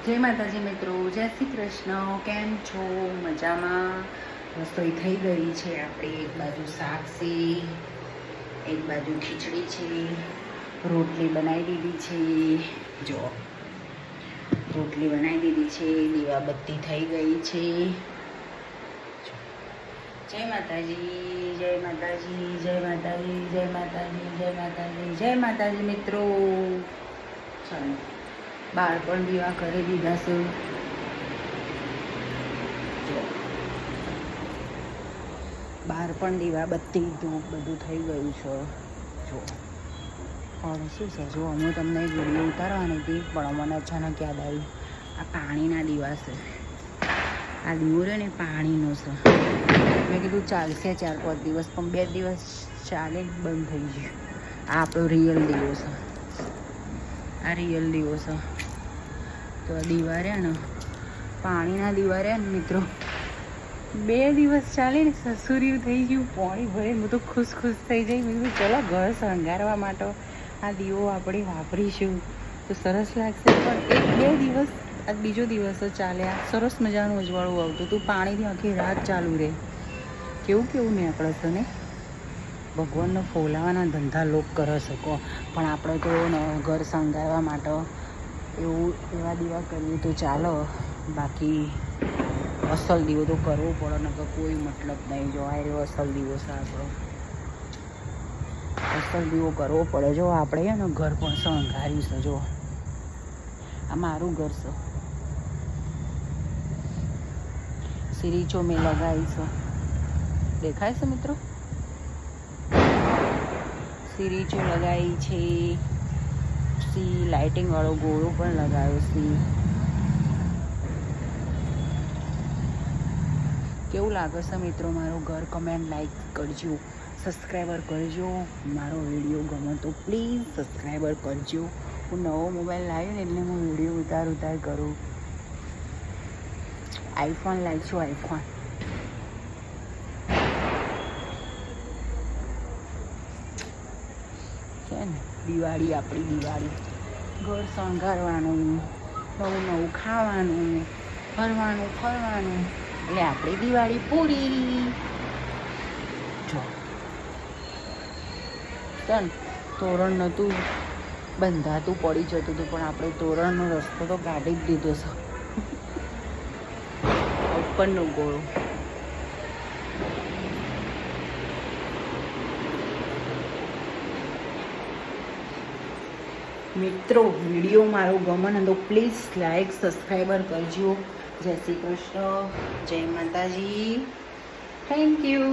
જય માતાજી મિત્રો, જય શ્રી કૃષ્ણ. કેમ છો? મજામાં? રસોઈ થઈ ગઈ છે આપણી. એક બાજુ શાક છે, એક બાજુ ખીચડી છે, રોટલી બનાવી દીધી છે. જો રોટલી બનાવી દીધી છે, દીવાબત્તી થઈ ગઈ છે. જય માતાજી, જય માતાજી, જય માતાજી, જય માતાજી, જય માતાજી, જય માતાજી મિત્રો. ચાલો, બહાર પણ દીવા કરી દીધા છે. બહાર પણ દીવા બત્તી ધૂપ બધું થઈ ગયું છે. જો પણ શું છે, જો હું તમને એક વિડીયો ઉતારવાની હતી, પણ મને અચાનક યાદ આવ્યું આ પાણીના દીવા છે. આ દીવો રહે ને પાણીનો છે. મેં કીધું ચાલશે 4-5 દિવસ, પણ 2 દિવસ ચાલે બંધ થઈ ગયું. આ આપણો રિયલ દીવો છે. આ રિયલ દીવો છે. તો દીવા રહ્યા ને, પાણીના દીવા રહ્યા ને મિત્રો, 2 દિવસ ચાલે ને સસુર્યું થઈ ગયું, પાણી ભરે. હું તો ખુશ થઈ જઈ. મેં કીધું ચલો ઘર શણગારવા માટે આ દીવો આપણે વાપરીશું તો સરસ લાગશે. પણ 1-2 દિવસ, આ બીજો દિવસ ચાલ્યા, સરસ મજાનું અજવાળું આવતું હતું. પાણીથી આખી રાત ચાલુ રહે. કેવું નીકળે છે ને. ભગવાનનો ફોલાવાના ધંધા લોક કરે શકો, પણ આપણે તો ઘર શણગારવા માટે એવા દીવા કરીએ તો ચાલો. બાકી અસલ દીવો તો કરવો પડે, નકર કોઈ મતલબ નહીં. જો આ રહ્યો અસલ દીવો છે આપણો. અસલ દીવો કરવો પડે. જો આપણે ને ઘર પણ શણગાર્યું છે. જો આ મારું ઘર છે. સિરીચો મેં લગાવી છે, દેખાય છે મિત્રો? સિરીચો લગાવી છે. લાઇટિંગ વાળો ગોળો પણ લગાવ્યો છે. કેવું લાગે છે મિત્રો મારું ઘર? કમેન્ટ, લાઈક કરજો, સબસ્ક્રાઈબર કરજો. મારો વિડીયો ગમે તો પ્લીઝ સબસ્ક્રાઈબર કરજો. હું નવો મોબાઈલ લાવ્યો ને એટલે હું વિડીયો ઉતાર કરું. આઈફોન લાવીશું, આઈફોન. છે ને દિવાળી, આપણી દિવાળી. ઘર શણગારવાનું, નવું ખાવાનું, ફરવાનું, એટલે આપણી દિવાળી પૂરી. જો ચાલ, તોરણ નહોતું બંધાતું, પડી જતું હતું, પણ આપણે તોરણનો રસ્તો તો કાઢી જ દીધો છે. ઉપરનો ગોળો. મિત્રો વિડીયો મારો ગમે ને તો પ્લીઝ લાઈક, સબસ્ક્રાઈબર કરજો. જય શ્રી કૃષ્ણ, જય માતાજી. Thank you.